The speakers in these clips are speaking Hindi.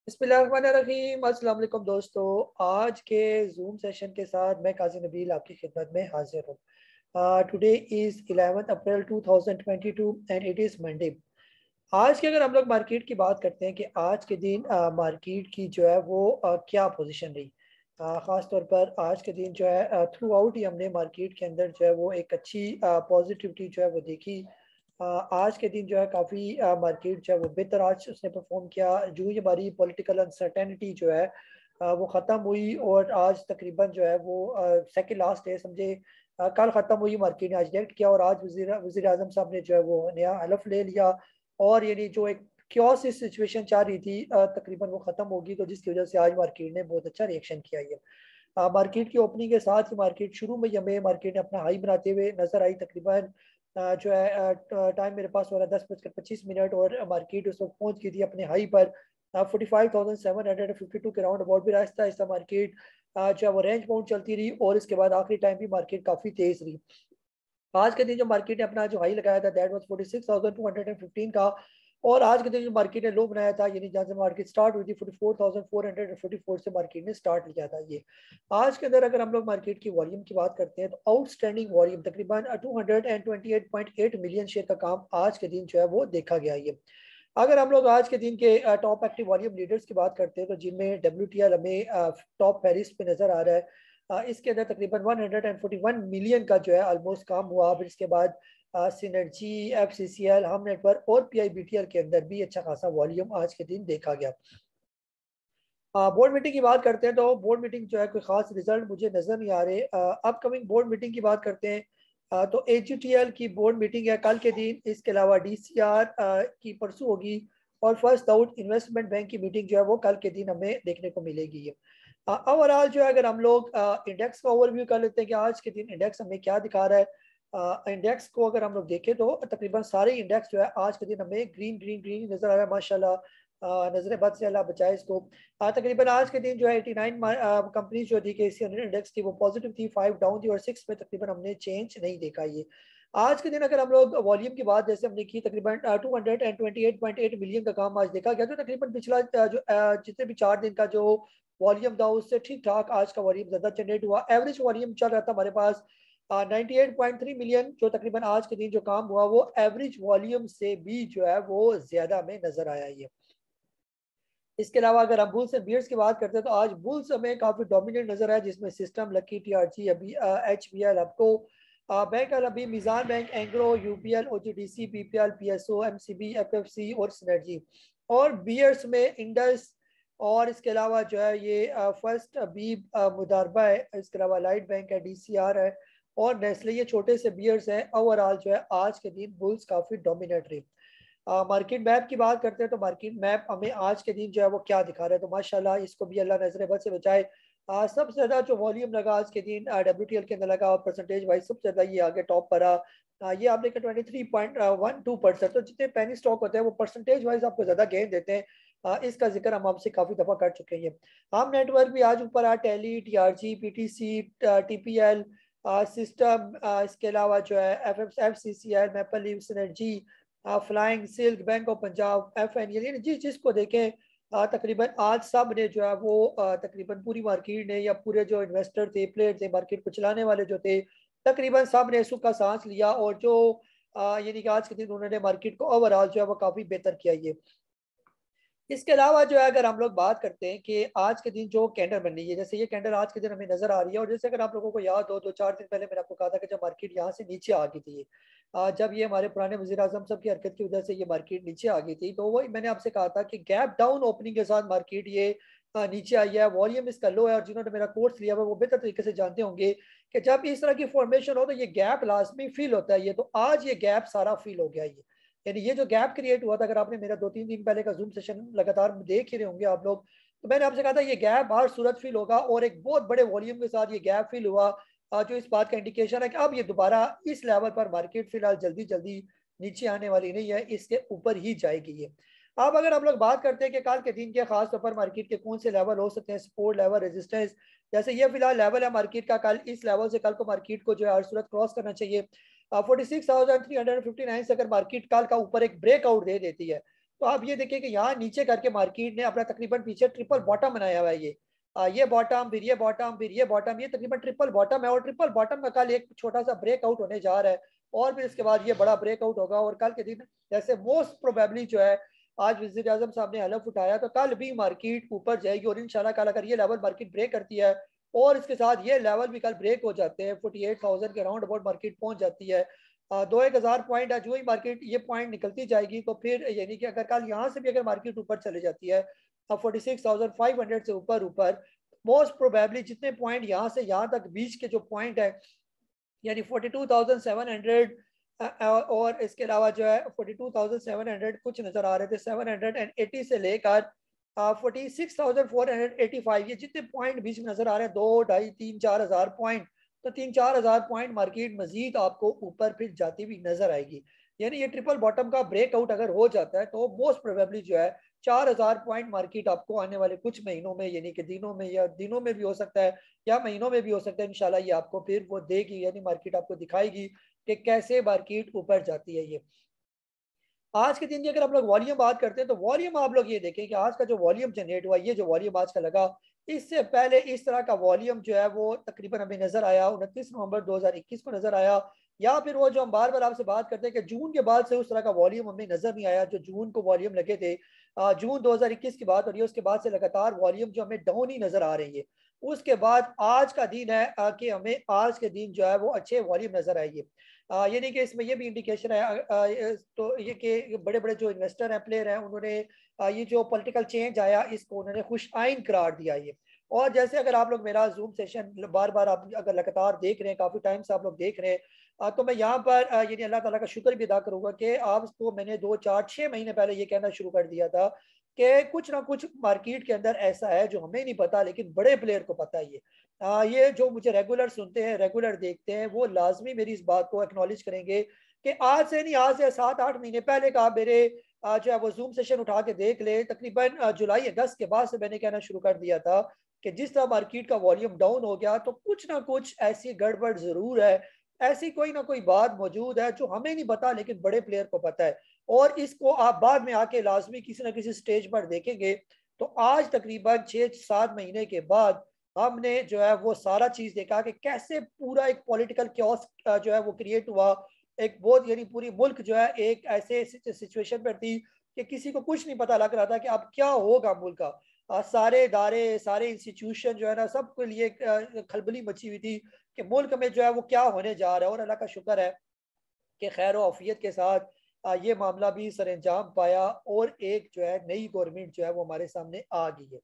बिस्मिल्लाहिर्रहमानिर्रहीम। अस्सलाम वालेकुम दोस्तों, आज के जूम सेशन के साथ मैं काजी नबील आपकी खिदमत में हाजिर हूँ। Today is 11 April 2022 and it is Monday. आज के अगर हम लोग मार्केट की बात करते हैं कि आज के दिन मार्केट की जो है वो क्या पोजीशन रही। ख़ास तौर पर आज के दिन जो है थ्रू आउट ही हमने मार्केट के अंदर जो है वो एक अच्छी पॉजिटिविटी जो है वो देखी। आज के दिन जो है काफ़ी मार्केट जो है वो बेहतर आज उसने परफॉर्म किया। जो ही हमारी पॉलिटिकल अनसर्टेनिटी जो है वो ख़त्म हुई और आज तकरीबन जो है वो सेकंड लास्ट डे समझे। कल ख़त्म हुई, मार्केट ने आज डेट किया और आज वज़ीर आज़म साहब ने जो है वो नया हलफ ले लिया। और यानी जो एक क्योस सिचुएशन चल रही थी तकरीबन वो ख़त्म होगी, तो जिसकी वजह से आज मार्केट ने बहुत अच्छा रिएक्शन किया है। मार्केट की ओपनिंग के साथ ही मार्केट शुरू में ही हमें मार्केट ने अपना हाई बनाते हुए नजर आई। तकरीबन जो है टाइम मेरे पास हो रहा है 10:25 और मार्केट उस वक्त पहुंच गई थी अपने हाई पर 45,752 के राउंड अबाउट भी। आहिस्ता आहिस्ता मार्केट जो है वो रेंज बाउंड चलती रही और इसके बाद आखिरी टाइम भी मार्केट काफ़ी तेज रही। आज के दिन जो मार्केट ने अपना जो हाई लगाया था दैट वाज 46,215 का। और आज के दिन जो मार्केट ने लो बनाया था, यानी जहां से मार्केट स्टार्ट हुई थी 44,444 से मार्केट ने स्टार्ट लिया था ये। आज के अंदर अगर हम लोग मार्केट की वॉल्यूम की बात करते हैं तो आउटस्टैंडिंग वॉल्यूम तकरीबन 228.8 मिलियन शेयर का काम आज के दिन जो है वो देखा गया ये। अगर हम लोग आज के दिन के टॉप एक्टिव वॉल्यूम लीडर्स की बात करते हैं तो जिनमें WTL हमें टॉप फहरिस्त पे नजर आ रहा है। इसके अंदर तकरीबन 141 मिलियन का जो है ऑलमोस्ट काम हुआ। फिर इसके बाद सिनर्जी, FCCL, हम नेटवर्क और PIBTL के अंदर भी अच्छा खासा वॉल्यूम आज के दिन देखा गया। बोर्ड मीटिंग की बात करते हैं तो बोर्ड मीटिंग जो है कोई खास रिजल्ट मुझे नजर नहीं आ रहे। अपकमिंग बोर्ड मीटिंग की बात करते हैं तो AGTL की बोर्ड मीटिंग है कल के दिन। इसके अलावा DCR की परसों होगी और फर्स्ट आउट इन्वेस्टमेंट बैंक की मीटिंग जो है वो कल के दिन हमें देखने को मिलेगी। ओवरऑल जो है अगर हम लोग इंडेक्स का ओवरव्यू कर लेते हैं कि आज के दिन इंडेक्स हमें क्या दिखा रहा है। इंडेक्स को अगर हम लोग देखें तो तकरीबन सारे इंडेक्स जो है आज के दिन हमें ग्रीन ग्रीन ग्रीन नजर आ रहा है माशाल्लाह। नजर बद से अल्लाह बचाए इसको। तकरीबन आज के दिन जो है 89 कंपनीज जो थी KC100 इंडेक्स की वो पॉजिटिव थी, 5 डाउन थी और 6 में तकरीबन हमने चेंज नहीं देखा ये। आज के दिन अगर हम लोग वॉल्यूम की बात जैसे हमने की तकरीबन 228.8 मिलियन का काम आज देखा गया। तो तकरीबन पिछला जो जितने भी 4 दिन का जो वॉल्यूम था उससे ठीक ठाक आज का वॉल्यूम ज्यादा जनरेट हुआ। एवरेज वॉल्यूम चल रहा था हमारे पास 98.3 मिलियन, जो तकरीबन आज के दिन जो काम हुआ वो एवरेज वॉल्यूम से भी जो है वो ज्यादा में नजर आया ये। इसके अलावा अगर हम बुल्स एंड बियर्स की बात करते हैं तो आज बुल्स हमें काफी डोमिनेट नजर आया, जिसमें सिस्टम, लकी, TRG, अभी HBL, आपको बैंक अल अभी, Meezan bank, Engro, UPL, OGDC, PPL, PSO, MCB, FFC और सिनर्जी। और बियर्स में इंडस और इसके अलावा जो है ये फर्स्ट अभी मुदारबा है। इसके अलावा लाइट बैंक है, DCR है और नेस्ले, ये छोटे से बियर्स हैं। ओवरऑल जो है आज के दिन बुल्स काफी डोमिनेट रही। मार्केट मैप की बात करते हैं तो मार्केट मैप हमें आज के दिन जो है वो क्या दिखा रहा है, तो माशाल्लाह इसको भी अल्लाह नजर बद से बचाए। सबसे ज्यादा जो वॉल्यूम लगा आज के दिन WTL के अंदर लगा और परसेंटेज वाइज सबसे ज्यादा ये आगे टॉप पर ये आपने 23.12%। तो जितने पेनी स्टॉक होते हैं वो परसेंटेज वाइज आपको ज्यादा गेन देते हैं। इसका जिक्र हम आपसे काफी दफा कर चुके हैं। हम नेटवर्क भी आज ऊपर tele, TRG, PTC, TPL, system, इसके अलावा जो है FCCL, maple leaf, synergy, flying, silk, bank of Punjab, FN, यानी जिसको देखें तकरीबन आज सब ने जो है वो तकरीबन पूरी मार्केट ने या पूरे जो इन्वेस्टर थे, प्लेयर थे, मार्केट को चलाने वाले जो थे, तकरीबन सब ने सुख का सांस लिया। और जो यानी कि आज के दिन उन्होंने मार्केट को ओवरऑल जो है वो काफी बेहतर किया ये। इसके अलावा जो है अगर हम लोग बात करते हैं कि आज के दिन जो कैंडल बन रही है, जैसे ये कैंडल आज के दिन हमें नजर आ रही है और जैसे अगर आप लोगों को याद हो 2-4 दिन पहले मैंने आपको कहा था कि जब मार्केट यहाँ से नीचे आ गई थी, जब ये हमारे पुराने वजीर आजम सब की हरकत की वजह से ये मार्केट नीचे आ गई थी, तो वही मैंने आपसे कहा था कि गैप डाउन ओपनिंग के साथ मार्केट ये नीचे आई है। वॉल्यूम इसका लो है और जिन्होंने मेरा कोर्स लिया हुआ वो बेहतर तरीके से जानते होंगे कि जब इस तरह की फॉर्मेशन हो तो ये गैप लाजमी फील होता है ये। तो आज ये गैप सारा फील हो गया ये, यानी ये जो गैप क्रिएट हुआ था, अगर आपने मेरा 2-3 दिन पहले का जूम सेशन लगातार देख ही रहे होंगे आप लोग, तो मैंने आपसे कहा था ये गैप हर सूरत फील होगा और एक बहुत बड़े वॉल्यूम के साथ ये गैप फील हुआ, जो इस बात का इंडिकेशन है कि अब ये दोबारा इस लेवल पर मार्केट फिलहाल जल्दी जल्दी नीचे आने वाली नहीं है, इसके ऊपर ही जाएगी ये। अब अगर हम लोग बात करते हैं कि कल के दिन के खास तौर पर मार्केट के कौन से लेवल हो सकते हैं, सपोर्ट लेवल, रेजिस्टेंस, जैसे ये फिलहाल लेवल है मार्केट का, कल इस लेवल से कल को मार्केट को जो है हर सूरत क्रॉस करना चाहिए। 46,359 से अगर मार्केट कल का ऊपर एक ब्रेकआउट दे देती है तो आप ये देखिए कि यहाँ नीचे करके मार्केट ने अपना तकरीबन पीछे ट्रिपल बॉटम बनाया हुआ है। ये बॉटम, फिर ये बॉटम, फिर ये बॉटम, ये तकरीबन ट्रिपल बॉटम है। और ट्रिपल बॉटम का कल एक छोटा सा ब्रेकआउट होने जा रहा है और फिर इसके बाद ये बड़ा ब्रेकआउट होगा। और कल के दिन जैसे मोस्ट प्रोबेबली जो है आज वजीर आजम साहब ने हलफ उठाया तो कल भी मार्केट ऊपर जाएगी। और इंशाल्लाह कल अगर ये लेवल मार्केट ब्रेक करती है और इसके साथ ये लेवल भी कल ब्रेक हो जाते हैं, 48,000 के राउंड अबाउट मार्केट पहुंच जाती है, 2-1 हज़ार पॉइंट है जो ही मार्केट ये पॉइंट निकलती जाएगी, तो फिर यानी कि अगर कल यहाँ से भी अगर मार्केट ऊपर चले जाती है 46,500 से ऊपर ऊपर, मोस्ट प्रोबेबली जितने पॉइंट यहाँ से यहाँ तक बीच के जो पॉइंट है यानी 42,700 और इसके अलावा जो है 42,700 कुछ नजर आ रहे थे, 780 से लेकर 46,485, ये जितने पॉइंट बीच में नजर आ रहे हैं, 2, 2.5, 3, 4 हज़ार पॉइंट, तो 3-4 हज़ार पॉइंट मार्केट मजीद आपको ऊपर फिर जाती हुई नजर आएगी। यानी ये ट्रिपल बॉटम का ब्रेकआउट अगर हो जाता है तो मोस्ट प्रोबेबली जो है 4 हज़ार पॉइंट मार्केट आपको आने वाले कुछ महीनों में, यानी कि दिनों में, या दिनों में भी हो सकता है या महीनों में भी हो सकता है, इंशाल्लाह ये आपको फिर वो देगी, यानी मार्केट आपको दिखाएगी कि कैसे मार्केट ऊपर जाती है। ये आज के दिन की अगर हम लोग वॉल्यूम बात करते हैं तो वॉल्यूम आप लोग ये देखें कि आज का जो वॉल्यूम जनरेट हुआ, ये जो वॉल्यूम आज का लगा, इससे पहले इस तरह का वॉल्यूम जो है वो तकरीबन हमें नजर आया 29 नवंबर 2021 को नजर आया, या फिर वो जो हम बार बार आपसे बात करते हैं कि जून के बाद से उस तरह का वॉल्यूम हमें नजर नहीं आया जो जून को वॉल्यूम लगे थे। जून 2021 की बात हो रही है, उसके बाद से लगातार वॉल्यूम जो हमें डाउन ही नजर आ रही है। उसके बाद आज का दिन है कि हमें आज के दिन जो है वो अच्छे वॉल्यूम नजर आएगी। यानी कि इसमें ये भी इंडिकेशन है तो ये कि बड़े बड़े जो इन्वेस्टर हैं, प्लेयर हैं, उन्होंने ये जो पॉलिटिकल चेंज आया इसको उन्होंने खुश आइन करार दिया ये। और जैसे अगर आप लोग मेरा जूम सेशन बार बार आप अगर लगातार देख रहे हैं, काफी टाइम से आप लोग देख रहे हैं, तो मैं यहाँ पर यानी अल्लाह ताला का शुक्र भी अदा करूंगा कि आपको मैंने 2, 4, 6 महीने पहले ये कहना शुरू कर दिया था कि कुछ ना कुछ मार्केट के अंदर ऐसा है जो हमें नहीं पता लेकिन बड़े प्लेयर को पता है। ये जो मुझे रेगुलर सुनते हैं, रेगुलर देखते हैं, वो लाजमी मेरी इस बात को एक्नॉलेज करेंगे कि आज से नहीं, आज से 7-8 महीने पहले का मेरे जो है वो जूम सेशन उठा के देख ले, तकरीबन जुलाई अगस्त के बाद से मैंने कहना शुरू कर दिया था कि जिस तरह मार्केट का वॉल्यूम डाउन हो गया तो कुछ ना कुछ ऐसी गड़बड़ जरूर है, ऐसी कोई ना कोई बात मौजूद है जो हमें नहीं पता लेकिन बड़े प्लेयर को पता है। और इसको आप बाद में आके लाजमी किसी ना किसी स्टेज पर देखेंगे। तो आज तकरीबन 6-7 महीने के बाद हमने जो है वो सारा चीज देखा कि कैसे पूरा एक पॉलिटिकल क्योस जो है वो क्रिएट हुआ। एक बहुत यानी पूरी मुल्क जो है एक ऐसे सिचुएशन पर थी कि किसी को कुछ नहीं पता लग रहा था कि अब क्या होगा मुल्क का। सारे इदारे, सारे इंस्टीट्यूशन जो है ना, सबके लिए खलबली मची हुई थी कि मुल्क में जो है वो क्या होने जा रहा है। और अल्लाह का शुक्र है कि खैर आफियत के साथ ये मामला भी सर अंजाम पाया और एक जो है नई गवर्नमेंट जो है वो हमारे सामने आ गई है।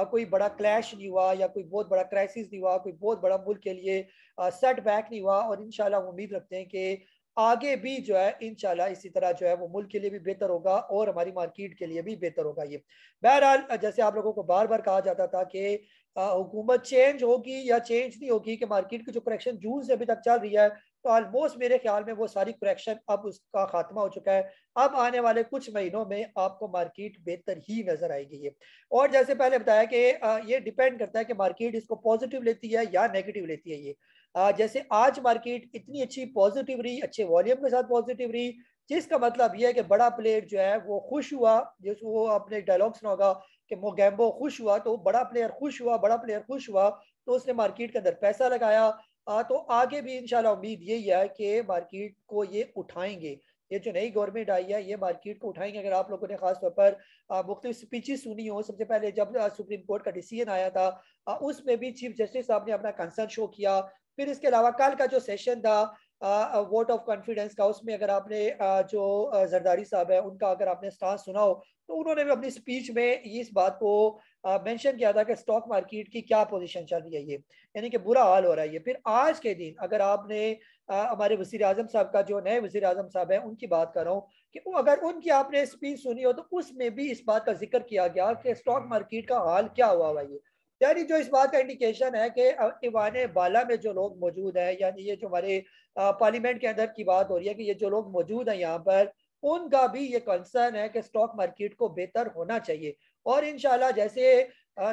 कोई बड़ा क्लैश नहीं हुआ या कोई बहुत बड़ा क्राइसिस नहीं हुआ, कोई बहुत बड़ा मुल्क के लिए सेटबैक नहीं हुआ। और इंशाल्लाह हम उम्मीद रखते हैं कि आगे भी जो है इंशाल्लाह इसी तरह जो है वो मुल्क के लिए भी बेहतर होगा और हमारी मार्केट के लिए भी बेहतर होगा। ये बहरहाल जैसे आप लोगों को बार बार कहा जाता था कि हुकूमत चेंज होगी या चेंज नहीं होगी, कि मार्केट की जो करेक्शन जून से अभी तक चल रही है, तो ऑलमोस्ट मेरे ख्याल में वो सारी करेक्शन अब उसका खात्मा हो चुका है। अब आने वाले कुछ महीनों में आपको मार्केट बेहतर ही नजर आएगी ये। और जैसे पहले बताया कि ये डिपेंड करता है कि मार्केट इसको पॉजिटिव लेती है या नेगेटिव लेती है। ये जैसे आज मार्केट इतनी अच्छी पॉजिटिव रही, अच्छे वॉल्यूम के साथ पॉजिटिव रही, जिसका मतलब यह है कि बड़ा प्लेयर जो है वो खुश हुआ। जिस वो आपने डायलॉग सुना होगा कि मोगैम्बो खुश हुआ, तो बड़ा प्लेयर खुश हुआ, बड़ा प्लेयर खुश हुआ तो उसने मार्केट के अंदर पैसा लगाया। तो आगे भी इंशाल्लाह उम्मीद यही है कि मार्केट को ये उठाएंगे। ये जो नई गवर्नमेंट आई है ये मार्केट को उठाएंगे। अगर आप लोगों ने खासतौर पर मुख्तलिफ स्पीचेस सुनी हो, सबसे पहले जब सुप्रीम कोर्ट का डिसीजन आया था उसमें भी चीफ जस्टिस साहब ने अपना कंसर्न शो किया। फिर इसके अलावा कल का जो सेशन था वोट ऑफ कॉन्फिडेंस का, उसमें अगर आपने जो जरदारी साहब है उनका अगर आपने स्टांस सुना हो तो उन्होंने भी अपनी स्पीच में इस बात को मेंशन किया था कि स्टॉक मार्केट की क्या पोजीशन चल रही है, ये यानी कि बुरा हाल हो रहा है ये। फिर आज के दिन अगर आपने हमारे वजीर आजम साहब का, जो नए वजीर आजम साहब है उनकी बात कर रहा हूँ, कि अगर उनकी आपने स्पीच सुनी हो तो उसमें भी इस बात का जिक्र किया गया कि स्टॉक मार्केट का हाल क्या हुआ हुआ ये। यानी जो इस बात का इंडिकेशन है कि ईवान बाला में जो लोग मौजूद हैं, यानी ये जो हमारे पार्लियामेंट के अंदर की बात हो रही है कि ये जो लोग मौजूद हैं यहाँ पर, उनका भी ये कंसर्न है कि स्टॉक मार्केट को बेहतर होना चाहिए। और इंशाल्लाह जैसे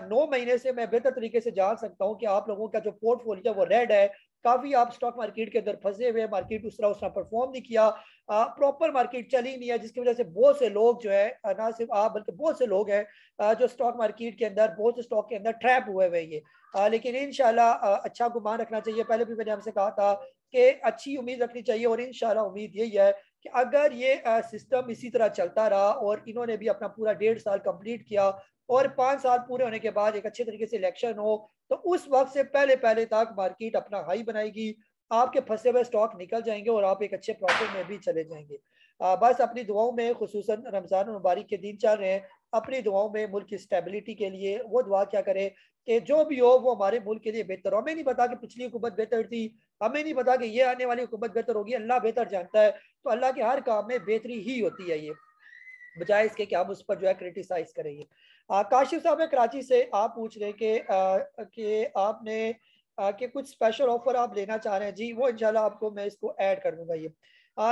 9 महीने से मैं बेहतर तरीके से जान सकता हूँ कि आप लोगों का जो पोर्टफोलियो वो रेड है, काफी आप स्टॉक मार्केट के अंदर फंसे हुए, मार्केट उस तरह परफॉर्म नहीं किया, प्रॉपर मार्केट चली नहीं है, जिसकी वजह से बहुत से लोग जो है ना सिर्फ आप बल्कि बहुत से लोग हैं जो स्टॉक मार्केट के अंदर बहुत से स्टॉक के अंदर ट्रैप हुए हुए ये। लेकिन इंशाल्लाह अच्छा गुमान रखना चाहिए। पहले भी मैंने आपसे कहा था कि अच्छी उम्मीद रखनी चाहिए, और इंशाल्लाह उम्मीद यही है कि अगर ये सिस्टम इसी तरह चलता रहा और इन्होंने भी अपना पूरा 1.5 साल कंप्लीट किया और 5 साल पूरे होने के बाद एक अच्छे तरीके से इलेक्शन हो, तो उस वक्त से पहले पहले तक मार्केट अपना हाई बनाएगी, आपके फंसे हुए स्टॉक निकल जाएंगे और आप एक अच्छे प्रॉफिट में भी चले जाएंगे। बस अपनी दुआओं में, खुसूसन रमजान मुबारक के दिन चल रहे हैं, अपनी दुआओं में मुल्क की स्टेबिलिटी के लिए वो दुआ क्या करें कि जो भी हो वो हमारे मुल्क के लिए बेहतर हो। हमें नहीं पता कि पिछली हुकूमत बेहतर थी, हमें नहीं पता कि ये आने वाली हुकूमत बेहतर होगी, अल्लाह बेहतर जानता है। तो अल्लाह के हर काम में बेहतरी ही होती है, ये बजाय इसके कि हम उस पर जो है क्रिटिसाइज करेंगे। काशिफ साहब है कराची से, आप पूछ रहे हैं कि आपने कि कुछ स्पेशल ऑफर आप लेना चाह रहे हैं। जी वो इंशाल्लाह आपको मैं इसको ऐड कर दूंगा ये।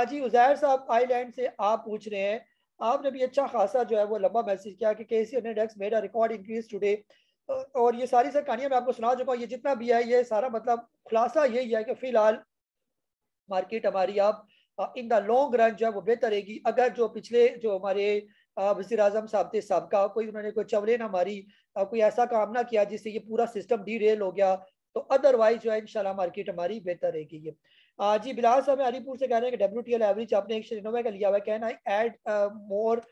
जी उजैर साहब आइलैंड से आप पूछ रहे हैं, आपने भी अच्छा खासा जो है वो लंबा मैसेज किया कि KSE index made a record increase today, और ये सारी सर कहानियां मैं आपको सुना चुका हूँ। ये जितना भी है ये सारा मतलब खुलासा यही है कि फिलहाल मार्केट हमारी अब इन द लॉन्ग रन जो है वो बेहतर रहेगी। अगर जो पिछले जो हमारे वजीर आजम साहब थे सबका कोई उन्होंने कोई चवले ना मारी, कोई ऐसा काम ना किया जिससे ये पूरा सिस्टम डी रेल हो गया, तो अदरवाइज जो है इंशाल्लाह मार्केट हमारी बेहतर रहेगी ये। जी बिलाल साहब हरीपुर से कह रहे हैं कि WTL एवरेज आपने एक रिनोवा का लिया हुआ है, कहना है ऐड मोर।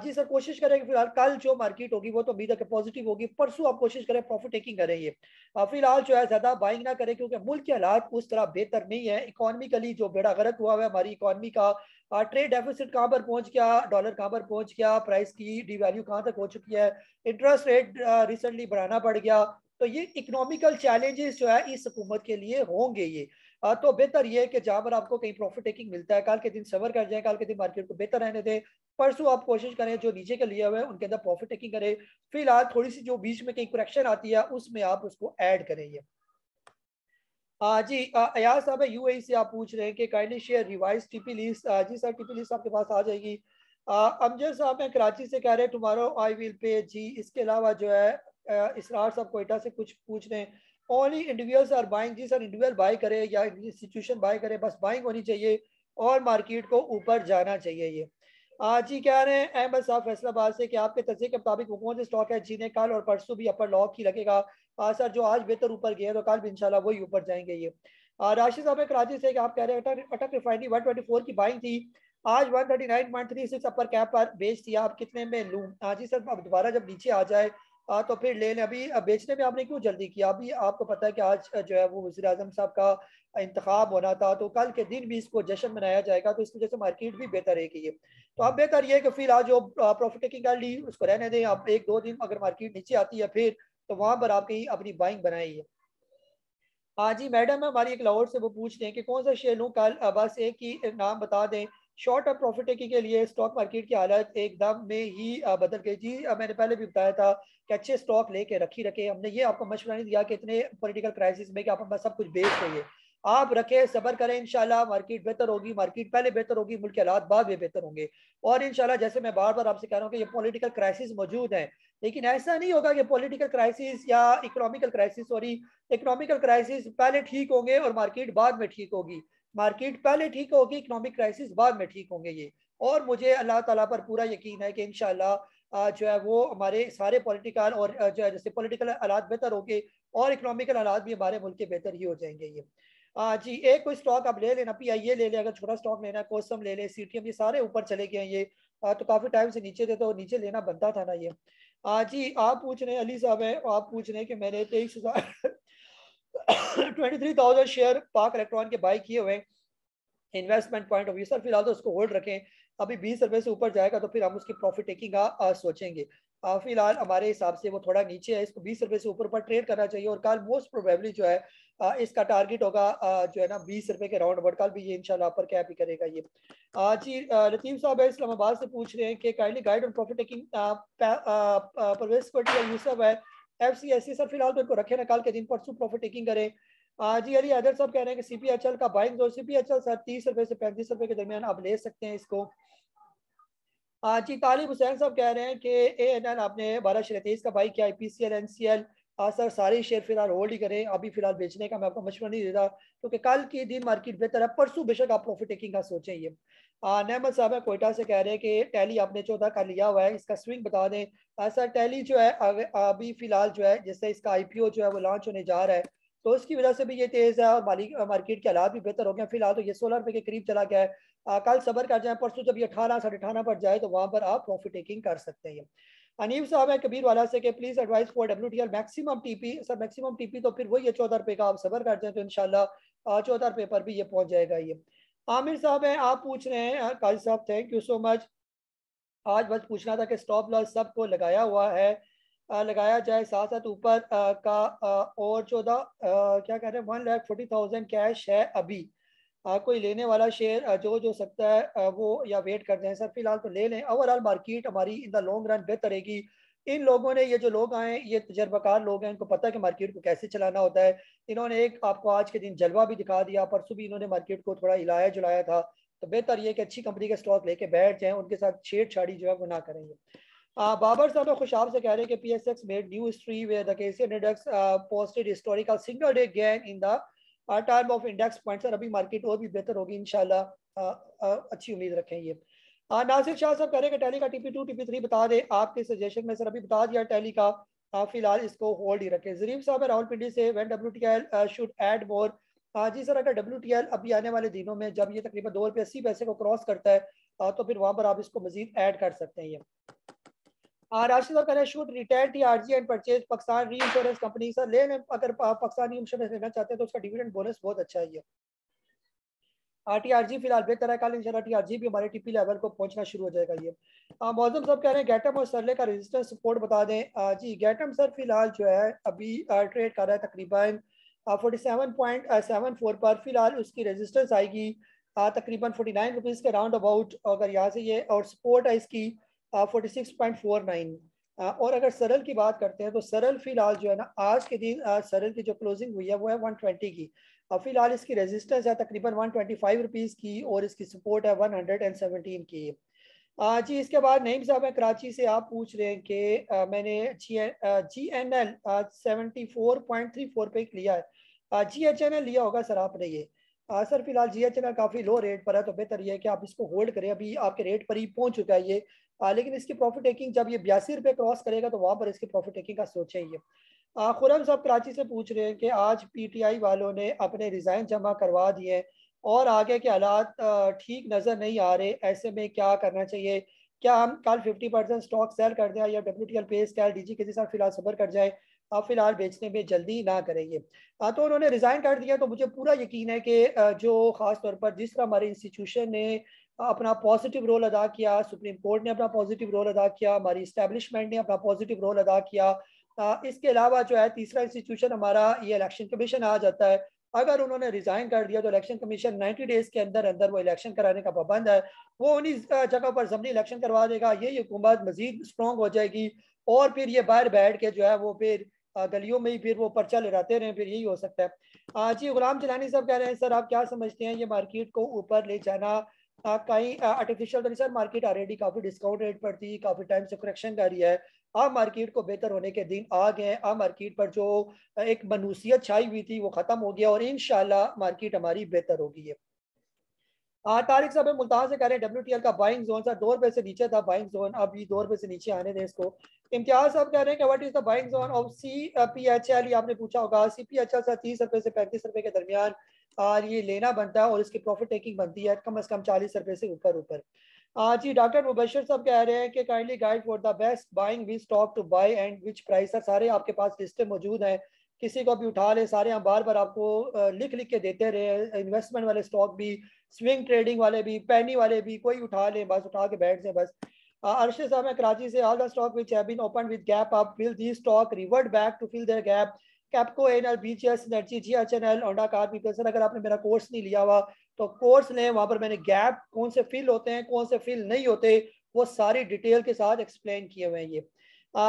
जी सर कोशिश करें कि फिलहाल कल जो मार्केट होगी वो तो उम्मीद है कि पॉजिटिव होगी, परसों आप कोशिश करें प्रॉफिट टेकिंग करें ये। फिलहाल जो है ज्यादा बाइंग ना करें क्योंकि मुल्क के हालात उस तरह बेहतर नहीं है। इकोनॉमिकली जो बेड़ा गर्क हुआ है हमारी इकोनॉमी का, ट्रेड डेफिसिट कहाँ पर पहुंच गया, डॉलर कहाँ पर पहुंच गया, प्राइस की डिवैल्यू कहाँ तक हो चुकी है, इंटरेस्ट रेट रिसेंटली बढ़ाना पड़ गया, तो ये इकोनॉमिकल चैलेंजेस जो है इस हुकूमत के लिए होंगे ये। तो बेहतर ये है कि जहां पर आपको कहीं प्रॉफिट टेकिंग मिलता है कल के दिन सबर कर जाए, कल के दिन मार्केट को बेहतर रहने दें, परसों आप कोशिश करें जो नीचे के लिए हुए हैं उनके अंदर प्रॉफिट टेकिंग करें। फिलहाल थोड़ी सी जो बीच में कहीं करेक्शन आती है उसमें आप उसको ऐड करें ये। जी अयाज साहब है यूएई से, आप पूछ रहे हैं कि kindly share revise TP list. जी सर टीपी लिस्ट आपके पास आ जाएगी। अमजद साहब हैं कराची से, कह रहे हैं टुमारो आई विल पे। जी इसके अलावा जो है इसरार साहब कोयटा से कुछ पूछ रहे हैं, ओनली इंडिविजुअल्स आर बाइंग। जी सर इंडिविजुअल बाय करे या इंस्टीट्यूशन बाय करे, बस बाइंग होनी चाहिए और मार्केट को ऊपर जाना चाहिए ये। जी कह रहे हैं अहमद साहब फैसलाबाद से कि आपके तस्वीर के मुताबिक वो कौन से स्टॉक है जिन्हें कल और परसों भी अपर लॉक ही लगेगा। सर जो आज बेहतर ऊपर गए तो कल भी इंशाल्लाह वही ऊपर जाएंगे ये। राशिद साहब है कराची से कि आप कह रहे हैं अटक रिफाइनरी 124 की बाइंग थी, आज 139.36 अपर कैप पर बेच दिया, आप कितने में लूं? जी सर अब दोबारा जब नीचे आ जाए तो फिर ले लें। अभी बेचने में आपने क्यों जल्दी किया? अभी आपको पता है कि आज जो है वो वज़ीर आज़म साहब का इंतखाब होना था, तो कल के दिन भी इसको जश्न मनाया जाएगा, तो इस वजह से मार्केट भी बेहतर रहेगी ये। तो अब बेहतर ये है कि फिर आज जो प्रॉफिट टेकिंग कर ली उसको रहने दें, आप एक दो दिन अगर मार्केट नीचे आती है फिर तो वहां पर आप कहीं अपनी बाइंग बनाई है। हाँ जी मैडम हमारी एक लाहौर से वो पूछ रहे हैं कि कौन सा शेयर लूँ कल, बस एक ही नाम बता दें। शॉर्ट टर्म प्रॉफिट टेकिंग के लिए स्टॉक मार्केट की हालत एकदम में ही बदल गई। जी मैंने पहले भी बताया था कि अच्छे स्टॉक लेके रखी रखे, हमने ये आपको मशवरा नहीं दिया कि इतने पॉलिटिकल क्राइसिस में कि आप अपना सब कुछ बेच रही है। आप रखे सबर करें, इंशाल्लाह मार्केट बेहतर होगी, मार्केट पहले बेहतर होगी, मुल्क के हालात बाद में बेहतर होंगे। और इंशाल्लाह जैसे मैं बार बार आपसे कह रहा हूँ कि ये पॉलिटिकल क्राइसिस मौजूद है, लेकिन ऐसा नहीं होगा कि पॉलिटिकल क्राइसिस या economical crisis, sorry economical crisis पहले ठीक होंगे और मार्केट बाद में ठीक होगी। मार्केट पहले ठीक होगी, इकोनॉमिक क्राइसिस बाद में ठीक होंगे ये। और मुझे अल्लाह ताला पर पूरा यकीन है कि इंशाल्लाह जो है वो हमारे सारे पॉलिटिकल और जो है जैसे पॉलिटिकल हालात बेहतर होंगे और इकोनॉमिकल हालात भी हमारे मुल्क के बेहतर ही हो जाएंगे ये। जी एक कोई स्टॉक आप ले लेना, PIA ले ले, अगर छोटा स्टॉक लेना है कोसम ले ले, CTM, ये सारे ऊपर चले गए हैं ये। तो काफी टाइम से नीचे थे तो नीचे लेना बनता था ना ये। जी आप पूछ रहे हैं अली साहब है, आप पूछ रहे हैं कि मैंने 23,000 शेयर पाक इलेक्ट्रॉन के बाई किए हुए investment point of view. Sir फिलहाल तो उसको होल्ड रखें, अभी 20 रुपए से ऊपर जाएगा तो फिर हम उसकी प्रॉफिट टेकिंग का सोचेंगे। फिलहाल हमारे हिसाब से वो थोड़ा नीचे है, इसको 20 रुपए से ऊपर ट्रेड करना चाहिए और कल मोस्ट प्रोबेबली जो है इसका टारगेट होगा जो है ना 20 रुपए के राउंड अबाउट, कल भी ये इंशाल्लाह अपर कैप ही करेगा ये। जी लतीफ साहब है इस्लामाबाद से पूछ रहे हैं कि kindly guide on profit taking Parvez Patel Yusuf है FCSC। सर फिलहाल तो इनको रखे ना, कल के दिन परसों प्रॉफिट टेकिंग करें। जी अली हैदर साहब कह रहे हैं कि CPHL का बाइंग, जो CPHL सर 30 रुपए से 35 रुपए के दरमियान आप ले सकते हैं इसको। जी तालिब हुसैन साहब कह रहे हैं कि ANL आपने 12 शेयर 23 का बाई किया, IPCL NCL सर सारे शेयर फिलहाल होल्ड ही करें, अभी फिलहाल बेचने का मैं आपको मशवरा नहीं देता, क्योंकि कल के दिन मार्केट बेहतर है, परसों बेशक आप प्रॉफिट टेकिंग का सोचें। ये नेमत साहब है कोयटा से कह रहे हैं कि टैली आपने चौथा का लिया हुआ है, इसका स्विंग बता दें। सर टैली जो है अभी फिलहाल जो है जैसे इसका आईपीओ जो है वो लॉन्च होने जा रहा है, तो उसकी वजह से भी ये तेज है और मार्केट के हालात भी बेहतर हो गए। फिलहाल तो ये 16 रुपए के करीब चला गया है। कल सबर कर जाए, परसों जब ये 18 18.5 पर जाए तो वहां पर आप प्रॉफिट टेकिंग कर सकते हैं। अनीब साहब है कबीर वाला से कि please advice for WTL maximum TP. Sir maximum TP तो फिर वही है 14 रुपए का, आप सबर कर जाए तो इंशाल्लाह 14 रुपए पर भी ये पहुंच जाएगा। ये आमिर साहब है, आप पूछ रहे हैं काजी साहब, थैंक यू सो मच। आज बस पूछना था कि स्टॉप लॉस सबको लगाया हुआ है, लगाया जाए साथ साथ ऊपर का और 14 क्या कह रहे हैं 1,40,000 कैश है अभी। कोई लेने वाला शेयर जो जो सकता है वो या वेट कर जाए। सर फिलहाल तो ले लें, ओवरऑल मार्केट हमारी इन द लॉन्ग रन बेहतर रहेगी। इन लोगों ने, ये जो लोग आए ये तजर्बाकार लोग हैं, इनको पता है कि मार्केट को कैसे चलाना होता है। इन्होंने एक आपको आज के दिन जलवा भी दिखा दिया, परसों भी इन्होंने मार्केट को थोड़ा हिलाया जुलाया था। तो बेहतर ये कि अच्छी कंपनी के स्टॉक लेके बैठ जाएं, उनके साथ छेड़छाड़ी जो है वो ना करेंगे। बाबर साहब खुशाब से कह रहे हैं कि PSX made new history where the KCN index posted historical single day gain in the time of index point. Sir अभी मार्केट और भी बेहतर होगी इंशाल्लाह, अच्छी उम्मीद रखें। ये नासिर शाह साहब कह रहे हैं कि टैली का TP2 TP3 बता दें आपके सजेशन में। सर अभी बता दिया टैली का, फिलहाल इसको होल्ड ही रखें। जरीफ साहब है रावलपिंडी से, when WTL should add more. जी सर, अगर WTL अभी आने वाले दिनों में जब ये तकरीबन 2 रुपये 80 पैसे को क्रॉस करता है तो फिर वहां पर आप इसको मजीद ऐड कर सकते हैं। ये राशिद साहब कह रहे हैं should retail TRG and purchase Pakistan री इंश्योरेंस कंपनी। सर ले लें, अगर पाकिस्तान री इंश्योरेंस लेना चाहते हैं तो उसका डिविडेंड बोनस बहुत अच्छा है। TRG फिलहाल बेहतर है, कल इंशाल्लाह TRG भी हमारे TP लेवल को पहुंचना शुरू हो जाएगा। ये मौजूद साहब कह रहे हैं गैटम और सरले का रेजिस्टेंस सपोर्ट बता दें। जी गैटम सर फिलहाल जो है अभी ट्रेड कर रहा है तकरीबन 47.74 पर। फिलहाल उसकी रेजिस्टेंस आएगी तकरीबन 49 रुपीज़ के राउंड अबाउट, अगर यहाँ से ये, और सपोर्ट है इसकी 46.49। और अगर सरल की बात करते हैं तो सरल फिलहाल जो है ना आज के दिन सरल की जो क्लोजिंग हुई है वो है 120 की। फिलहाल इसकी रेजिस्टेंस है तकरीबन 125 रुपीज़ की और इसकी सपोर्ट है 117 की। जी इसके बाद नईम साहब है कराची से, आप पूछ रहे हैं कि मैंने GNL 74.34 पे लिया है। GHNL लिया होगा सर आपने ये। सर फिलहाल GHNL काफ़ी लो रेट पर है, तो बेहतर ये है कि आप इसको होल्ड करें, अभी आपके रेट पर ही पहुंच चुका है ये। लेकिन इसकी प्रॉफिट टेकिंग जब ये 82 रुपये क्रॉस करेगा तो वहाँ पर इसकी प्रॉफिट टेकिंग का सोचें। ये खुरम साहब कराची से पूछ रहे हैं कि आज PTI वालों ने अपने रिजाइन जमा करवा दिए और आगे के हालात ठीक नज़र नहीं आ रहे, ऐसे में क्या करना चाहिए? क्या हम कल 50% स्टॉक सेल कर दें या WTL पे स्केल DG के साथ फिलहाल सबर कर जाए, अब फिलहाल बेचने में जल्दी ना करेंगे? तो उन्होंने रिजाइन कर दिया, तो मुझे पूरा यकीन है कि जो खास तौर पर जिस तरह हमारे इंस्टीट्यूशन ने अपना पॉजिटिव रोल अदा किया, सुप्रीम कोर्ट ने अपना पॉजिटिव रोल अदा किया, हमारी इस्टेब्लिशमेंट ने अपना पॉजिटिव रोल अदा किया, इसके अलावा जो है तीसरा इंस्टीट्यूशन हमारा ये इलेक्शन कमीशन आ जाता है। अगर उन्होंने रिजाइन कर दिया तो इलेक्शन कमीशन 90 डेज के अंदर अंदर वो इलेक्शन कराने का पाबंद है, वो उन्हीं जगह पर जमनी इलेक्शन करवा देगा। ये हुकूमत मजीद स्ट्रॉन्ग हो जाएगी और फिर ये बाहर बैठ के जो है वो फिर गलियों में ही फिर वो पर्चा लहराते रहे, फिर यही हो सकता है। जी गुलाम जलानी साहब कह रहे हैं सर आप क्या समझते हैं ये मार्केट को ऊपर ले जाना कहीं आर्टिफिशियल तो नहीं? सर मार्केट ऑलरेडी काफी डिस्काउंट रेट पर थी, काफी टाइम से करेक्शन कर रही है, अब मार्केट को बेहतर होने के दिन आ गए। अब मार्केट पर जो एक मनूसियत छाई हुई थी वो खत्म हो गया और इंशाल्लाह मार्केट हमारी बेहतर होगी। तारिक साहब मुल्तान से कह रहे हैं WTL का बाइंग जोन सर 2 रुपए से नीचे था बाइंग जोन, अभी 2 रुपए से नीचे आने दें इसको। इम्तियाज साहब कह रहे हैं कि what is the buying zone of CPHL, ये आपने पूछा होगा। CPHL सर 30 रुपए से 35 रुपए के दरमियान ये लेना बनता है और इसकी प्रॉफिट टेकिंग बनती है कम से कम 40 रुपए से ऊपर ऊपर। जी डॉक्टर मुबशर साहब कह रहे हैं कि kindly guide for the best buying which stock to buy and which price. Sir सारे आपके पास लिस्टें मौजूद हैं, किसी को भी उठा ले, सारे हम बार बार आपको लिख लिख के देते रहे, इन्वेस्टमेंट वाले स्टॉक भी, स्विंग ट्रेडिंग वाले भी, पैनी वाले भी, कोई उठा ले, बस उठा के बैठ जाए बस। अर्शद साहब है कराची से, all the stock which have been opened with gap up will this stock revert back to fill their gap? Kapco, NL, BGS, energy, GHNL, Honda car people. Sir अगर आपने मेरा कोर्स नहीं लिया हुआ तो कोर्स लें, वहां पर मैंने गैप कौन से फिल होते हैं कौन से फिल नहीं होते वो सारी डिटेल के साथ एक्सप्लेन किए हुए हैं। ये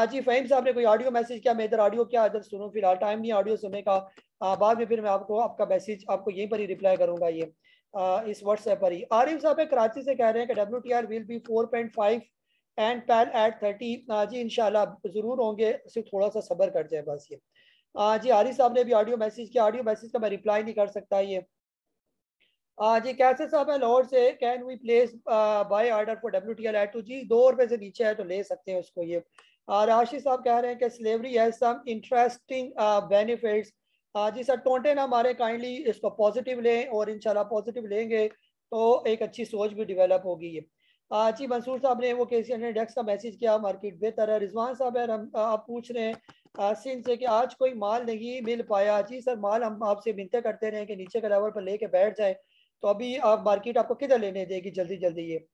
जी फ़हीम साहब ने कोई ऑडियो मैसेज किया, मैं इधर ऑडियो क्या इधर सुनूं, फिलहाल टाइम नहीं ऑडियो सुनने का। बाद में फिर मैं आपको आपका मैसेज आपको यहीं पर ही रिप्लाई करूंगा, ये इस व्हाट्सएप पर ही। आरिफ साहब है कराची से कह रहे हैं कि WTL will be 4.5 and PAEL at 30। जी इंशाल्लाह जरूर होंगे, सिर्फ थोड़ा सा सब्र कर जाए बस। ये जी आरिफ साहब ने भी ऑडियो मैसेज किया, ऑडियो मैसेज का मैं रिप्लाई नहीं कर सकता ये। जी कैसे साहब है लाहौर से, can we place buy order for WTL at two, जी 2 रुपए से नीचे है तो ले सकते हैं उसको ये। राशि साहब कह रहे हैं कि slavery has some interesting benefits. जी सर टोंटे ना हमारे, काइंडली इसको पॉजिटिव लें और इंशाल्लाह पॉजिटिव लेंगे तो एक अच्छी सोच भी डेवलप होगी ये। जी मंसूर साहब ने वो KC इंडेक्स का मैसेज किया, मार्केट बेहतर है। रिजवान साहब है आप पूछ रहे हैं सिंध से कि आज कोई माल नहीं मिल पाया। जी सर माल हम आपसे मिलते करते रहे कि नीचे के लेवल पर लेके बैठ जाए, तो अभी आप मार्केट आपको किधर लेने देगी जल्दी जल्दी ये।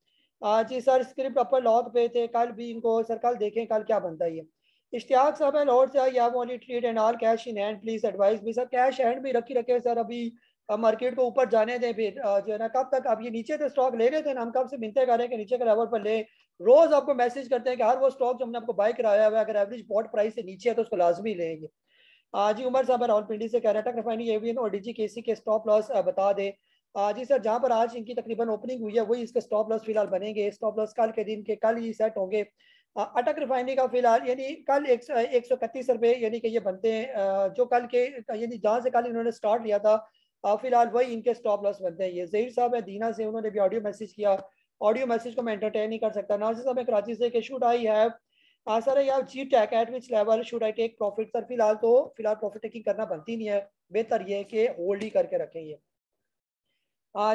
जी सर स्क्रिप्ट अपर लॉक पे थे कल भी इनको, सर कल देखें कल क्या बनता है ये। इश्तियाक साहब है लाहौर से, I have only trade and all cash in hand please advice भी। सर कैश हैंड भी रखी रखे सर, अभी मार्केट को ऊपर जाने दें फिर जो है ना, कब तक अब ये नीचे से स्टॉक ले रहे थे ना, हम कब से मिलते कर रहे हैं कि नीचे के लेवल पर ले। रोज आपको मैसेज करते हैं कि हर वो स्टॉक जो हमने आपको बाय कराया हुआ है अगर एवरेज बॉट प्राइस से नीचे है तो उसको लाजमी लेंगे। जी उमर साहब रावलपिंडी से कह रहे हैं रिफाइनिंग एवियन और DGKC के स्टॉप लॉस बता दें। जी सर जहां पर आज इनकी तकरीबन ओपनिंग हुई है वही इसके स्टॉप लॉस फिलहाल बनेंगे, स्टॉप लॉस कल के दिन के कल ही सेट होंगे। अटक रिफाइनरी का फिलहाल यानी कल 131 रुपये यानी कि ये बनते हैं जो कल के यानी जहां से कल इन्होंने स्टार्ट लिया था फिलहाल वही इनके स्टॉप लॉस बनते हैं। ये जहीर साहब है दीना से, उन्होंने भी ऑडियो मैसेज किया, ऑडियो मैसेज को मैं एंटरटेन नहीं कर सकता। नाजिर साहब है कराची से कि शुड आई हैव सर यार जी टैक at which level should I take profit. Sir फिलहाल प्रॉफिट टेकिंग करना बनती नहीं है, बेहतर ये है कि होल्ड ही करके रखें ये।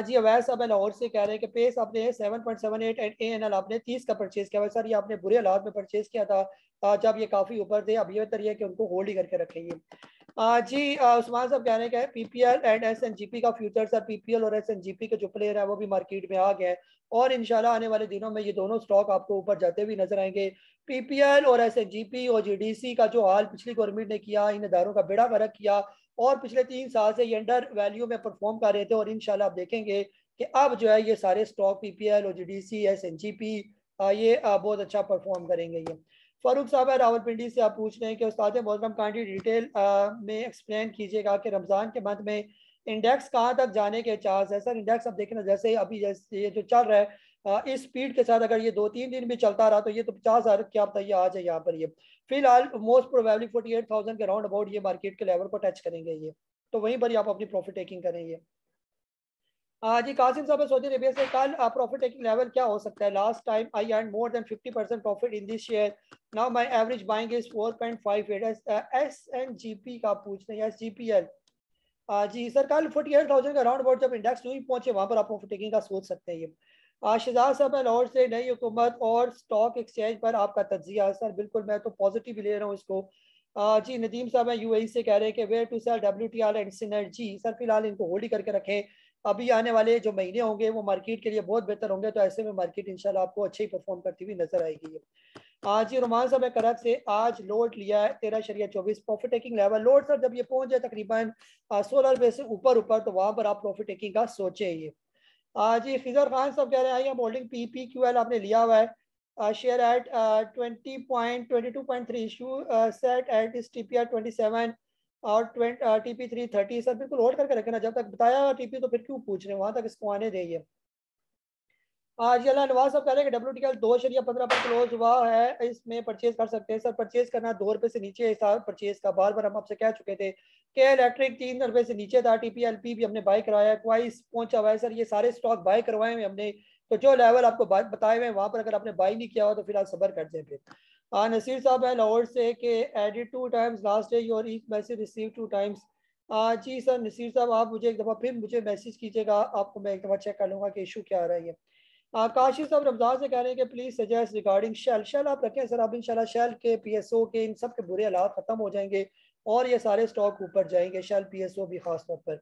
जी अवैस साहब लाहौर से कह रहे हैं कि पेस आपने 7.78 एंड ANL आपने 30 का परचेज किया हुआ सर, ये आपने बुरे हालात में परचेज किया था जब ये काफी ऊपर थे, अब ये बेहतर ये है कि उनको होल्ड ही करके रखेंगे। जी उस्मान साहब कह रहे हैं कि PPL एंड SNGP का फ्यूचर। सर PPL और SNGP के जो प्लेयर है वो भी मार्केट में आ गए हैं और इंशाल्लाह आने वाले दिनों में ये दोनों स्टॉक आपको ऊपर जाते हुए नजर आएंगे। PPL और SNGP और GDC का जो हाल पिछली गवर्नमेंट ने किया, इन इदारों का बेड़ा गर्क किया और पिछले 3 साल से ये अंडर वैल्यू में परफॉर्म कर रहे थे और इंशाल्लाह आप देखेंगे कि अब जो है ये सारे स्टॉक PPL और GDC SNGP ये बहुत अच्छा परफॉर्म करेंगे ये। फारूक साहब है रावलपिंडी से, आप पूछ रहे हैं कि उस्ताद मोहतरम काइंडली डिटेल में एक्सप्लेन कीजिएगा कि रमज़ान के मंथ में इंडेक्स कहाँ तक जाने के चांस है। सर इंडेक्स अब देखें ना, जैसे अभी जैसे ये जो चल रहा है इस स्पीड के साथ अगर ये 2-3 दिन भी चलता रहा तो ये तो 50,000 क्या पता ये आ जाए यहाँ पर ये। फिलहाल मोस्ट प्रोबेबली 48,000 के राउंड अबाउट ये मार्केट के लेवल को टच करेंगे ये, तो वहीं पर ही आप अपनी प्रॉफिट टेकिंग करेंगे। जी कासिम साहब सऊदी अरेबिया से, कल प्रॉफिट टेकिंग लेवल क्या हो सकता है। Last time I earn more than 50% profit in this share, now my average buying is 4.58। SNGP का पूछ रहे हैं SGPL। जी सर कल 48,000 का राउंड अबाउट जब इंडेक्स नहीं पहुंचे वहां पर आप प्रॉफिट टेकिंग का सोच सकते हैं ये। शहजाद साहब है लाहौर से, नई हुकूमत और स्टॉक एक्सचेंज पर आपका तज्जिया। सर बिल्कुल मैं तो पॉजिटिव ही ले रहा हूँ इसको। जी नदीम साहब है UAE से कह रहे हैं कि where to sell WTL and synergy. Sir फिलहाल इनको होल्ड ही करके रखें, अभी आने वाले जो महीने होंगे वो मार्केट के लिए बहुत बेहतर होंगे, तो ऐसे में मार्केट इंशाल्लाह आपको अच्छे ही परफॉर्म करती हुई नजर आएगी ये। आज ये रोमान साहब है करक से, आज लोड लिया है 13.24 profit taking level. Load sir जब ये पहुंच जाए तकरीबन 16 रुपए से ऊपर ऊपर तो वहां पर आप प्रॉफिट टेकिंग का सोचे ये। जी खिजर खान साहब कह रहे हैं आई एम होल्डिंग PPQL आपने लिया हुआ है, share at 20.22.3 issue set at इस TPR 27 और TP 330। सर बिल्कुल होल्ड करके रखे ना, जब तक बताया TP तो फिर क्यों पूछ रहे हैं, वहां तक इसको आने देंगे। आज अल्लाह नवाज साहब कह रहे हैं कि WTL 2.15 पर क्लोज हुआ है, इसमें परचेज कर सकते हैं। सर परचेज करना 2 रुपए से नीचे हिसाब परचेज का, बार बार हम आपसे कह चुके थे कि इलेक्ट्रिक 3 रुपए से नीचे था, TPLP भी हमने बाय करवाया, क्वाइस पहुंचा हुआ है। सर ये सारे स्टॉक बाय करवाए हुए हमने, तो जो लेवल आपको बताए हुए वहां पर अगर आपने बाय नहीं किया हो तो फिलहाल सबर कर दें फिर। नसीर साहब है लाहौर से कि edit 2 times last day your each message receive 2 times. जी सर नसीर साहब आप मुझे एक दफ़ा फिर मुझे मैसेज कीजिएगा, आपको मैं एक दफ़ा चेक कर लूँगा कि इशू क्या आ रहा है। काशी साहब रमजान से कह रहे हैं कि please suggest regarding Shell. Shell आप रखें सर, आप इंशाल्लाह शेल के PSO के इन सब के बुरे हालात खत्म हो जाएंगे और ये सारे स्टॉक ऊपर जाएंगे, शेल PSO भी खास तौर पर।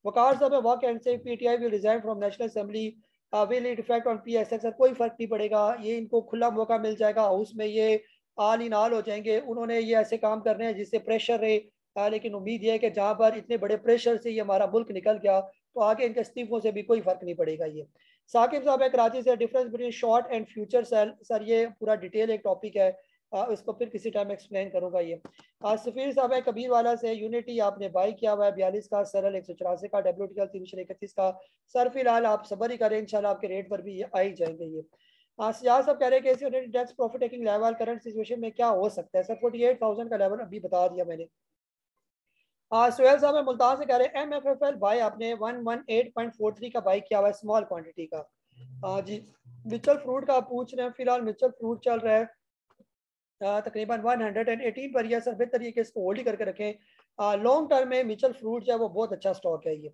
वकार साहब वॉक एंड से PTI will resign from national assembly will it effect on PSX। Sir कोई फर्क नहीं पड़ेगा, ये इनको खुला मौका मिल जाएगा हाउस में, ये आल इन आल हो जाएंगे। उन्होंने ये ऐसे काम करने हैं जिससे प्रेशर रहे लेकिन उम्मीद ये है कि जहाँ पर इतने बड़े प्रेशर से ये हमारा मुल्क निकल गया तो आगे इनके इस्तीफों से भी कोई फर्क नहीं पड़ेगा ये। साकिब साहब है कराची से, difference between short and future cell. Sir ये पूरा डिटेल एक टॉपिक है, इसको फिर किसी टाइम एक्सप्लेन करूंगा ये। सफीर साहब है कबीर वाला से, यूनिटी आपने बाई किया हुआ है 42 का, सरल 184 का, WTL 331 का। सर फिलहाल आप सबर ही करें, इंशाल्लाह आपके रेट पर भी आ ही जाएंगे ये। सियाज साहब कह रहे हैं कि desk profit taking level current situation में क्या हो सकता है। सर 48,000 का लेवल अभी बता दिया मैंने। सुहेल साहब मुल्तान से कह रहे हैं MFFL बाय आपने 118.43 का बाई किया हुआ है स्मॉल क्वांटिटी का। जी मिचल फ्रूट का पूछ रहे हैं, फिलहाल मिचल फ्रूट चल रहा है तकरीबन 118 पर। यह सर बेहतर तरीके इसको होल्ड ही करके रखें। लॉन्ग टर्म में मिचल फ्रूट जो है वो बहुत अच्छा स्टॉक है ये।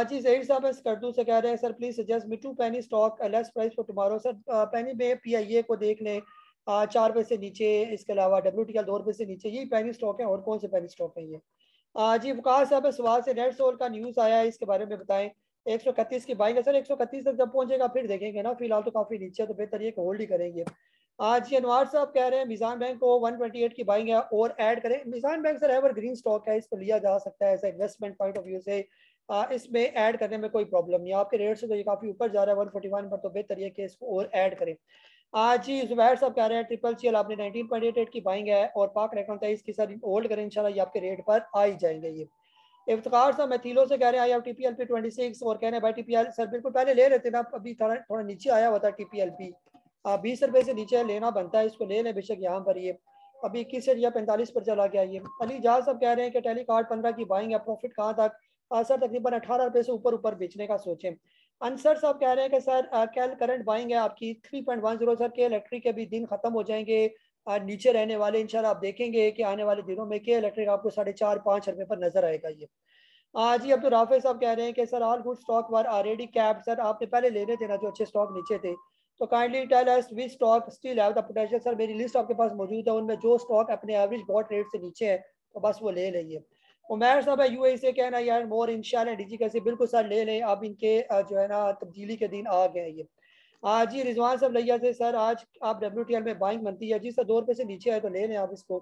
जी जहीर साहब करदू से कह रहे हैं sir please suggest me two penny stock less price for tomorrow. Sir penny में PIA को देख लें 4 रुपये से नीचे, इसके अलावा WTL 2 रुपये से नीचे, यही पेनी स्टॉक है। और कौन से पेनी स्टॉक है ये? जी वकार साहब सवाल से नेट सोल का न्यूज़ आया है, इसके बारे में बताएं। 131 की बाइंग है सर, 131 तक जब पहुंचेगा फिर देखेंगे ना, फिलहाल तो काफी नीचे है, तो बेहतर ये होल्ड ही करेंगे। आज ये अनवार साहब कह रहे हैं मिजान बैंक को 128 की बाइंग है और ऐड करें। Meezan bank sir evergreen stock है, इसको लिया जा सकता है as investment point of view से। इसमें ऐड करने में कोई प्रॉब्लम नहीं है। आपके रेट से तो ये काफी ऊपर जा रहा है 141 पर, तो बेहतर ये कि इसको और ऐड करें। आज जी जुबैर साहब कह रहे हैं ट्रिपल CL आपने 19.88 की बाइंग है और पाक रेकॉर्ड 23 की सर होल्ड करें, इंशाल्लाह ये आपके रेट पर आ ही जाएंगे ये। इफ्तार साहब मैथिलो से कह रहे हैं आई TPL पे 26 और कह रहे हैं भाई TPL सर बिल्कुल पहले ले रहे थे ना, अभी थोड़ा थोड़ा नीचे आया हुआ था TPL भी। 20 रुपए से नीचे लेना बनता है, इसको ले लें बेशक यहाँ पर। ये अभी 21 से या 45 पर चला गया ये। अली जहाज साहब कह रहे हैं कि टेलीकार्ड 15 की बाइंग है, प्रॉफिट कहाँ तक? सर तकरीबन 18 रुपए से ऊपर ऊपर बेचने का सोचें। अंसर साहब कह रहे हैं कि सर कैल करंट बाइंग है आपकी 3.10। सर के इलेक्ट्रिक के भी दिन खत्म हो जाएंगे, नीचे रहने वाले। इंशाल्लाह आप देखेंगे कि आने वाले दिनों में के इलेक्ट्रिक आपको 4.5-5 रुपए पर नजर आएगा ये। जी अब्दुल राफे साहब कह रहे हैं कि sir all good stock were already capped. Sir आपने पहले लेने थे ना जो अच्छे स्टॉक नीचे थे, तो kindly tell us which stock still have the potential. Sir मेरी लिस्ट आपके पास मौजूद है, उनमें जो स्टॉक अपने एवरेज बॉट रेट से नीचे है तो बस वो ले लेंगे। उमैर साहब है UAE से कहना यार मोर इंशाल्लाह डीजी कैसे, बिल्कुल सर ले लें। अब इनके जो है ना तब्दीली के दिन आ गए ये। जी रिजवान साहब लैया से सर आज आप WTL में बाइंग बनती है जी सर, 2 रुपये से नीचे है तो ले लें आप इसको।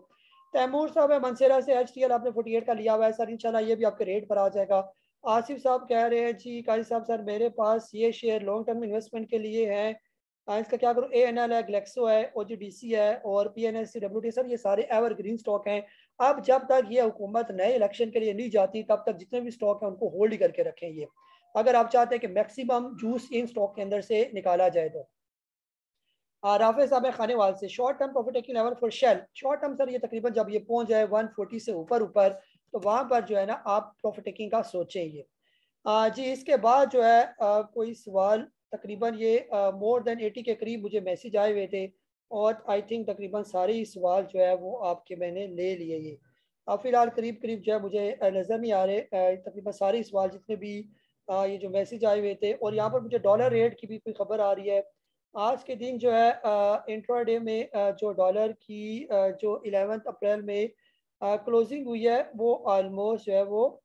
तैमूर साहब है मनसेरा से HTL आपने 48 का लिया हुआ है सर, इंशाल्लाह ये भी आपके रेट पर आ जाएगा। आसिफ साहब कह रहे हैं जी काजी साहब सर मेरे पास ये शेयर लॉन्ग टर्म इन्वेस्टमेंट के लिए है, इसका क्या करूँ? ANL है, ग्लेक्सो है, OGDC है और PNSC WT। सर ये सारे एवरग्रीन स्टॉक हैं। अब जब तक ये हुकूमत नए इलेक्शन के लिए नहीं जाती तब तक जितने भी स्टॉक हैं उनको होल्ड ही करके रखें ये, अगर आप चाहते हैं कि मैक्सिमम जूस इन स्टॉक के अंदर से निकाला जाए तो। राफे साहब खानेवाल से short term profit taking level for Shell. Short term sir ये तकरीबन जब ये पहुंच जाए 140 से ऊपर ऊपर तो वहां पर जो है ना आप प्रॉफिट टेकिंग का सोचें ये। जी इसके बाद जो है कोई सवाल तकरीबन ये मोर देन 80 के करीब मुझे मैसेज आए हुए थे और आई थिंक तकरीबन सारे ही सवाल जो है वो आपके मैंने ले लिए ये। अब फिलहाल करीब करीब जो है मुझे नज़र नहीं आ रहे तकरीबन सारे सवाल जितने भी ये जो मैसेज आए हुए थे। और यहाँ पर मुझे डॉलर रेट की भी कोई खबर आ रही है। आज के दिन जो है इंट्राडे में जो डॉलर की जो 11 अप्रैल में क्लोजिंग हुई है वो ऑलमोस्ट जो है वो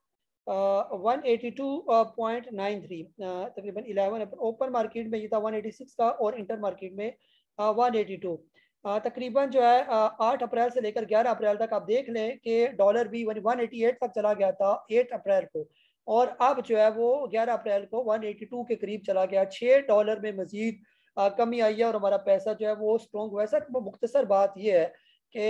182.93 तकरीबन 11 ओपन मार्केट में ये था 186 का और इंटर मार्केट में 182। तकरीबन जो है 8 अप्रैल से लेकर 11 अप्रैल तक आप देख लें कि डॉलर भी 188 तक चला गया था 8 अप्रैल को, और अब जो है वो 11 अप्रैल को 182 के करीब चला गया। $6 में मजीद कमी आई है और हमारा पैसा जो है वो स्ट्रॉन्ग हुआ है। सर वो मुख्तसर बात ये है कि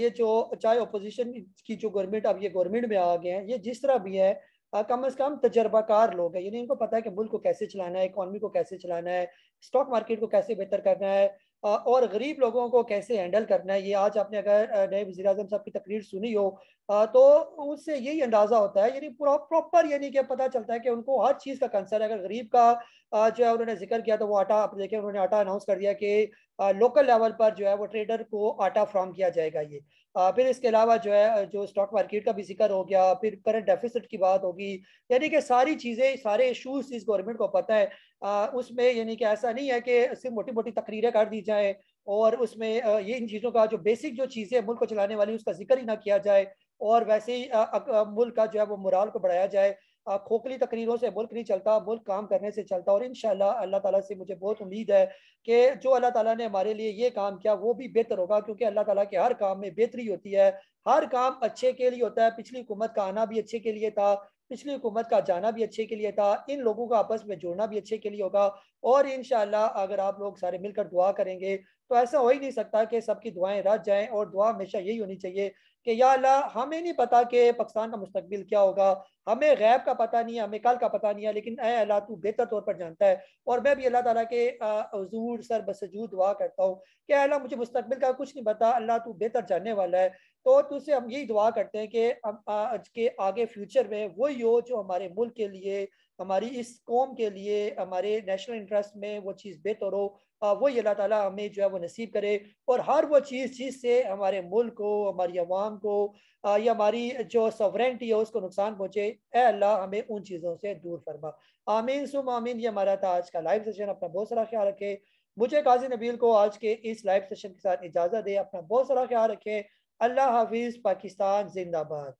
ये जो चाहे अपोजिशन की जो गवर्नमेंट अब ये गवर्नमेंट में आ गए हैं, ये जिस तरह भी है कम से कम तजर्बाकार लोग हैं, यानी इनको पता है कि मुल्क को कैसे चलाना है, इकॉनमी को कैसे चलाना है, स्टॉक मार्केट को कैसे बेहतर करना है और गरीब लोगों को कैसे हैंडल करना है। ये आज आपने अगर नए वज़ीर आज़म साहब की तकरीर सुनी हो तो उससे यही अंदाजा होता है, यानी पूरा प्रॉपर यानी कि पता चलता है कि उनको हर चीज़ का कंसर्न है। अगर गरीब का जो है उन्होंने जिक्र किया तो वो आटा आप देखें, उन्होंने आटा अनाउंस कर दिया कि लोकल लेवल पर जो है वो ट्रेडर को आटा फ्राहम किया जाएगा ये। फिर इसके अलावा जो है जो स्टॉक मार्केट का भी जिक्र हो गया, फिर करंट डेफिसिट की बात होगी, यानी कि सारी चीज़ें सारे इशूज इस गवर्नमेंट को पता है। उसमें यानी कि ऐसा नहीं है कि सिर्फ मोटी मोटी तकरीरें कर दी जाए और उसमें ये इन चीज़ों का जो बेसिक जो चीज़ें मुल्क को चलाने वाली उसका जिक्र ही ना किया जाए और वैसे ही मुल्क का जो है वो मोराल को बढ़ाया जाए। खोखली तकरीरों से मुल्क नहीं चलता, मुल्क काम करने से चलता। और इंशाल्लाह अल्लाह ताला से मुझे बहुत उम्मीद है कि जो अल्लाह ताला ने हमारे लिए ये काम किया वो भी बेहतर होगा, क्योंकि अल्लाह ताला के हर काम में बेहतरी होती है, हर काम अच्छे के लिए होता है। पिछली हुकूमत का आना भी अच्छे के लिए था, पिछली हुकूमत का जाना भी अच्छे के लिए था, इन लोगों को आपस में जोड़ना भी अच्छे के लिए होगा। और इंशाल्लाह अगर आप लोग सारे मिलकर दुआ करेंगे तो ऐसा हो ही नहीं सकता कि सबकी दुआएं रह जाएं, और दुआ हमेशा यही होनी चाहिए कि या अल्लाह, हमें नहीं पता कि पाकिस्तान का मुस्तकबिल क्या होगा, हमें गैब का पता नहीं है, हमें कल का पता नहीं है, लेकिन ऐ अल्लाह तू बेहतर तौर पर जानता है। और मैं भी अल्लाह ताला के हुजूर सर बसजूद दुआ करता हूँ कि अल्लाह, मुझे मुस्तकबिल का कुछ नहीं पता, अल्लाह तू बेहतर जानने वाला है। तो तुझसे हम यही दुआ करते हैं कि आज के आगे फ्यूचर में वही हो जो हमारे मुल्क के लिए, हमारी इस कौम के लिए, हमारे नेशनल इंटरेस्ट में वो चीज़ बेहतर हो, वही अल्लाह ताला हमें जो है वो नसीब करे। और हर वो चीज़ जिससे हमारे मुल्क को, हमारी आवाम को या हमारी जो सॉवरेंटी है उसको नुकसान पहुंचे, ए अल्लाह हमें उन चीज़ों से दूर फरमा। आमीन सुम आमीन। ये हमारा था आज का लाइव सेशन। अपना बहुत सारा ख्याल रखें। मुझे काजी नबील को आज के इस लाइव सेशन के साथ इजाज़त दे। अपना बहुत सारा ख्याल रखें। अल्लाह हाफिज़। पाकिस्तान जिंदाबाद।